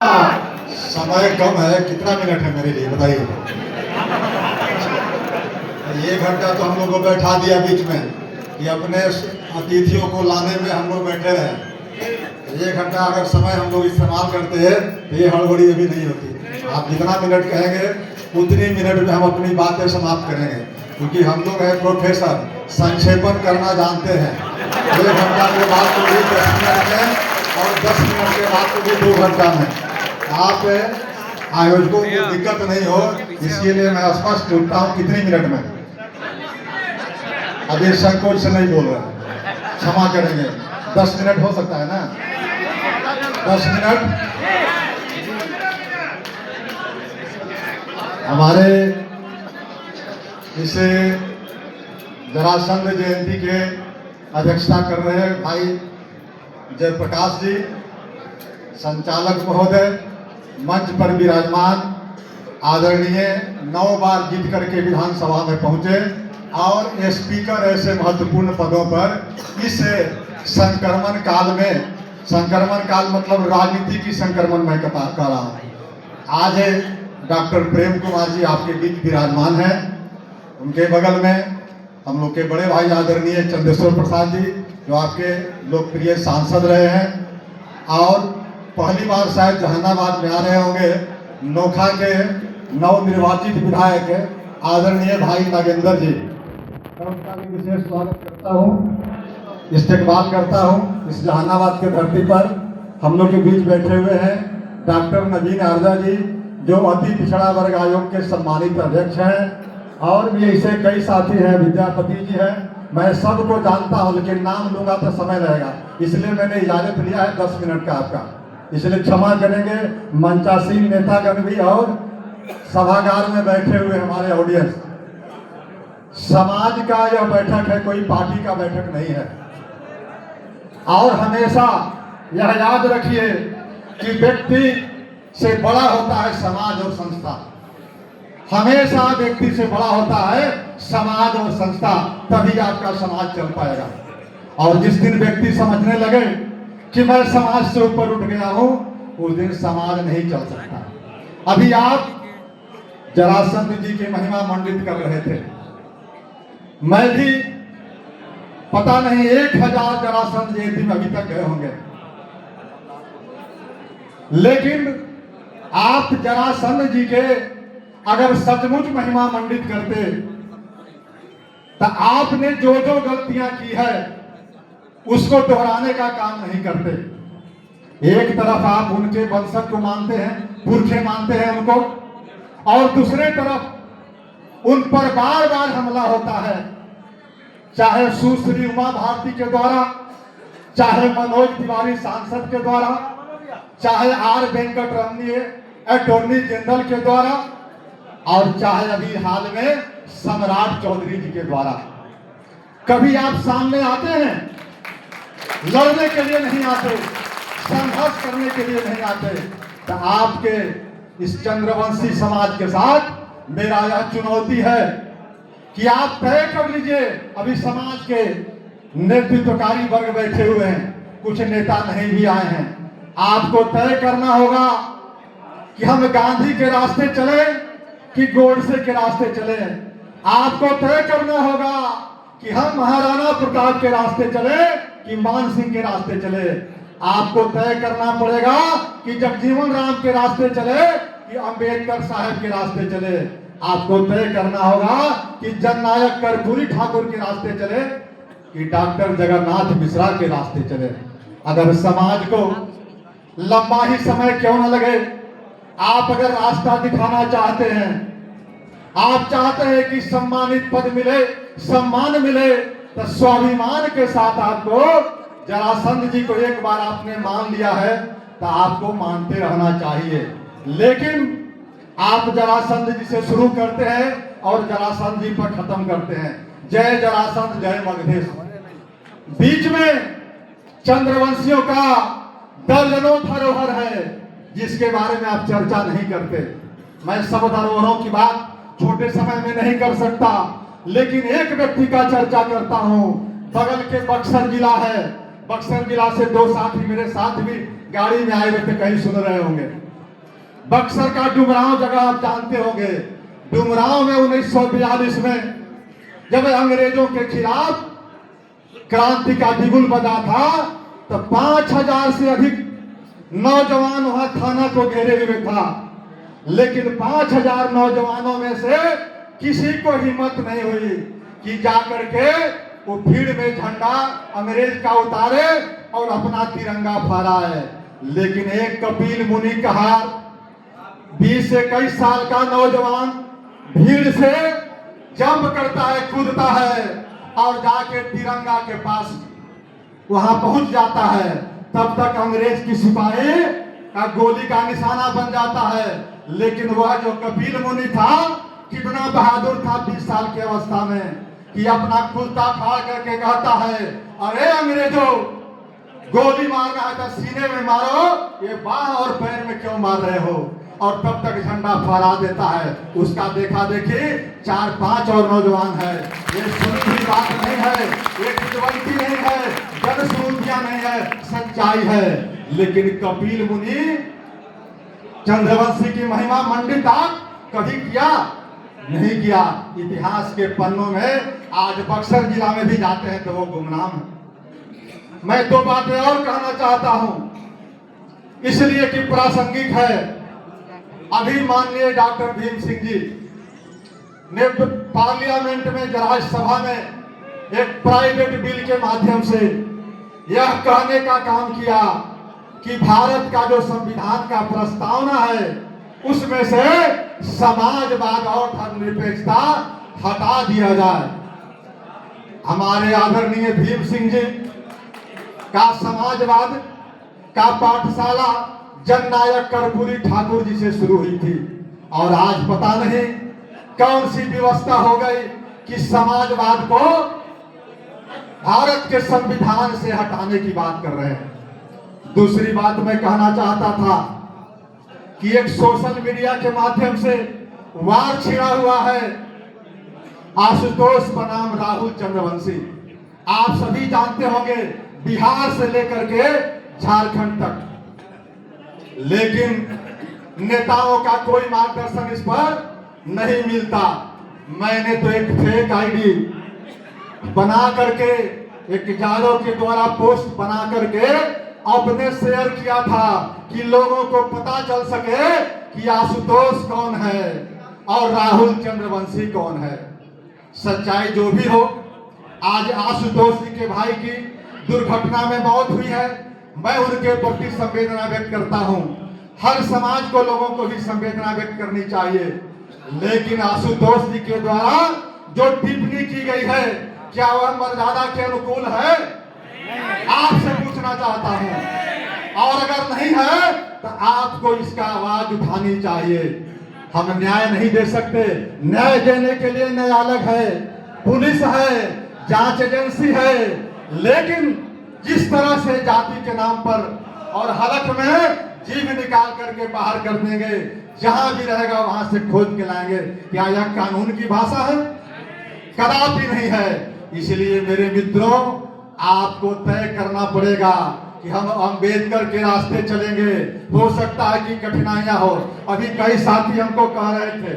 समय कम है, कितना मिनट है मेरे लिए बताइए। ये घंटा तो हम लोग को बैठा दिया बीच में कि अपने अतिथियों को लाने में हम लोग बैठे रहे। ये घंटा अगर समय हम लोग इस्तेमाल करते हैं तो ये हड़बड़ी अभी नहीं होती। आप जितना मिनट कहेंगे उतनी मिनट में हम अपनी बातें समाप्त करेंगे, क्योंकि हम लोग हैं प्रोफेसर, संक्षेपण करना जानते हैं। 1 घंटा के बाद तो भी 10 मिनट में, और 10 मिनट के बाद तो भी 2 घंटा में। आप आयोजकों को दिक्कत नहीं हो, इसके लिए मैं स्पष्ट पूछता हूँ कितनी मिनट में। अभी संकोच से नहीं बोल रहे, क्षमा करेंगे। 10 मिनट हो सकता है ना? 10 मिनट। हमारे इसे जरासंध जयंती के अध्यक्षता कर रहे हैं भाई जयप्रकाश जी, संचालक महोदय, मंच पर विराजमान आदरणीय 9 बार जीत करके विधानसभा में पहुंचे और स्पीकर ऐसे महत्वपूर्ण पदों पर इस संक्रमण काल में, संक्रमण काल मतलब राजनीति की संक्रमण में कह रहा हूं। आज डॉक्टर प्रेम कुमार जी आपके बीच विराजमान हैं। उनके बगल में हम लोग के बड़े भाई आदरणीय चंद्रेश्वर प्रसाद जी, जो आपके लोकप्रिय सांसद रहे हैं और पहली बार शायद जहानाबाद में आ रहे होंगे। नोखा के नवनिर्वाचित विधायक आदरणीय भाई नागेंद्र जी, उनका भी विशेष स्वागत करता हूँ, इस्तेकबाल करता हूँ। इस जहानाबाद के धरती पर हम लोग के बीच बैठे हुए हैं डॉक्टर नवीन आरजा जी, जो अति पिछड़ा वर्ग आयोग के सम्मानित अध्यक्ष हैं, और भी ऐसे कई साथी हैं, विद्यापति जी हैं। मैं सबको जानता हूं, लेकिन नाम लूंगा तो समय लगेगा, इसलिए मैंने इजाजत लिया है 10 मिनट का आपका, इसलिए क्षमा करेंगे। मंचासीन नेतागण भी और सभागार में बैठे हुए हमारे ऑडियंस, समाज का यह बैठक है, कोई पार्टी का बैठक नहीं है। और हमेशा यह याद रखिए कि व्यक्ति से बड़ा होता है समाज और संस्था। हमेशा व्यक्ति से बड़ा होता है समाज और संस्था, तभी आपका समाज चल पाएगा। और जिस दिन व्यक्ति समझने लगे कि मैं समाज से ऊपर उठ गया हूं, उस दिन समाज नहीं चल सकता। अभी आप जरासंध जी की महिमा मंडित कर रहे थे, मैं भी पता नहीं 1000 जरासंध जयंती में अभी तक गए होंगे, लेकिन आप जरासंध जी के अगर सचमुच महिमा मंडित करते तो आपने जो जो गलतियां की है उसको दोहराने का काम नहीं करते। एक तरफ आप उनके वंशज को मानते हैं, पुरखे मानते हैं उनको, और दूसरे तरफ उन पर बार बार हमला होता है, चाहे सुश्री उमा भारती के द्वारा, चाहे मनोज तिवारी सांसद के द्वारा, चाहे R Venkataramani attorney general के द्वारा, और चाहे अभी हाल में सम्राट चौधरी जी के द्वारा। कभी आप सामने आते हैं, लड़ने के लिए नहीं आते, संघर्ष करने के लिए नहीं आते। तो आपके इस चंद्रवंशी समाज के साथ मेरा यह चुनौती है कि आप तय कर लीजिए। अभी समाज के नेतृत्वकारी वर्ग बैठे हुए हैं, कुछ नेता नहीं भी आए हैं। आपको तय करना होगा कि हम गांधी के रास्ते चले कि गोडसे के रास्ते चले। आपको तय करना होगा कि हम महाराणा प्रताप के रास्ते चले कि मान सिंह के रास्ते चले। आपको तय करना पड़ेगा कि जगजीवन राम के रास्ते चले कि अंबेडकर साहब के रास्ते चले। आपको तय करना होगा कि जननायक कर्पूरी ठाकुर के रास्ते चले कि डॉक्टर जगन्नाथ मिश्रा के रास्ते चले। अगर समाज को लंबा ही समय क्यों न लगे, आप अगर रास्ता दिखाना चाहते हैं, आप चाहते हैं कि सम्मानित पद मिले, सम्मान मिले, तो स्वाभिमान के साथ आपको जरासंध जी को एक बार आपने मान लिया है तो आपको मानते रहना चाहिए। लेकिन आप जरासंध जी से शुरू करते हैं और जरासंध जी पर खत्म करते हैं। जय जरासंध जय मगधेश। बीच में चंद्रवंशियों का दर्जनों धरोहर है जिसके बारे में आप चर्चा नहीं करते। मैं सब धरोहरों की बात छोटे समय में नहीं कर सकता, लेकिन एक व्यक्ति का चर्चा करता हूं। बगल के बक्सर जिला है, बक्सर जिला से 2 साथी मेरे साथ भी गाड़ी में आए हुए थे, कहीं सुन रहे होंगे। बक्सर का डुमरांव जगह आप जानते होंगे। डुमरांव में 1942 में जब अंग्रेजों के खिलाफ क्रांति का बिगुल बजा था, तो 5000 से अधिक नौजवान वहां थाना को घेरे हुए था। लेकिन 5000 नौजवानों में से किसी को हिम्मत नहीं हुई कि जाकर के वो भीड़ में झंडा अंग्रेज का उतारे और अपना तिरंगा फहराए। लेकिन एक कपिल मुनि कहा, 20 से 21 साल का नौजवान भीड़ से जंप करता है, कूदता है और जाके तिरंगा के पास वहां पहुंच जाता है। तब तक अंग्रेज की सिपाही का गोली का निशाना बन जाता है। लेकिन वह जो कपिल मुनि था, कितना बहादुर था 20 साल की अवस्था में, कि अपना कुर्ता फाड़ करके कहता है, अरे अंग्रेजों, गोली मारना है तो सीने में मारो, ये बाह और पैर में क्यों मार रहे हो। और तब तक झंडा फहरा देता है। उसका देखा देखी 4-5 और नौजवान है। ये सुनी बात नहीं है, ये विद्वंती नहीं है, जनश्रुतियां नहीं है, सच्चाई है। लेकिन कपिल मुनि चंद्रवंशी की महिमा मंडित कभी किया नहीं किया। इतिहास के पन्नों में आज बक्सर जिला में भी जाते हैं तो वो गुमनाम है। मैं 2 बातें और कहना चाहता हूं, इसलिए कि प्रासंगिक है। अभी माननीय डॉक्टर भीम सिंह जी ने पार्लियामेंट में, राज्यसभा में एक प्राइवेट बिल के माध्यम से यह कहने का काम किया कि भारत का जो संविधान का प्रस्तावना है उसमें से समाजवाद और धर्मनिरपेक्षता हटा दिया जाए। हमारे आदरणीय भीम सिंह जी का समाजवाद का पाठशाला जननायक कर्पूरी ठाकुर जी से शुरू हुई थी, और आज पता नहीं कौन सी व्यवस्था हो गई कि समाजवाद को भारत के संविधान से हटाने की बात कर रहे हैं। दूसरी बात मैं कहना चाहता था कि एक सोशल मीडिया के माध्यम से वार छिड़ा हुआ है आशुतोष बनाम राहुल चंद्रवंशी। आप सभी जानते होंगे, बिहार से लेकर के झारखंड तक। लेकिन नेताओं का कोई मार्गदर्शन इस पर नहीं मिलता। मैंने तो एक फेक आईडी बना करके, एक जादव के द्वारा पोस्ट बना करके अपने शेयर किया था कि लोगों को पता चल सके कि आशुतोष कौन है और राहुल चंद्रवंशी कौन है। सच्चाई जो भी हो, आज आशुतोष जी के भाई की दुर्घटना में मौत हुई है। मैं उनके प्रति संवेदना व्यक्त करता हूं। हर समाज को, लोगों को भी संवेदना व्यक्त करनी चाहिए। लेकिन आशुतोष जी के द्वारा जो टिप्पणी की गई है, क्या वह मर्यादा के अनुकूल है? आपसे पूछना चाहता हूं। और अगर नहीं है तो आपको इसका आवाज उठानी चाहिए। हम न्याय नहीं दे सकते। न्याय देने के लिए न्यायालय है, पुलिस है, जांच एजेंसी है। लेकिन जिस तरह से जाति के नाम पर और हलक में जीव निकाल करके बाहर कर देंगे, जहां भी रहेगा वहां से खोद के लाएंगे, क्या यह कानून की भाषा है? कदापि नहीं है। इसलिए मेरे मित्रों, आपको तय करना पड़ेगा कि हम अंबेडकर के रास्ते चलेंगे। हो सकता है कि कठिनाइयां हो। अभी कई साथी हमको कह रहे थे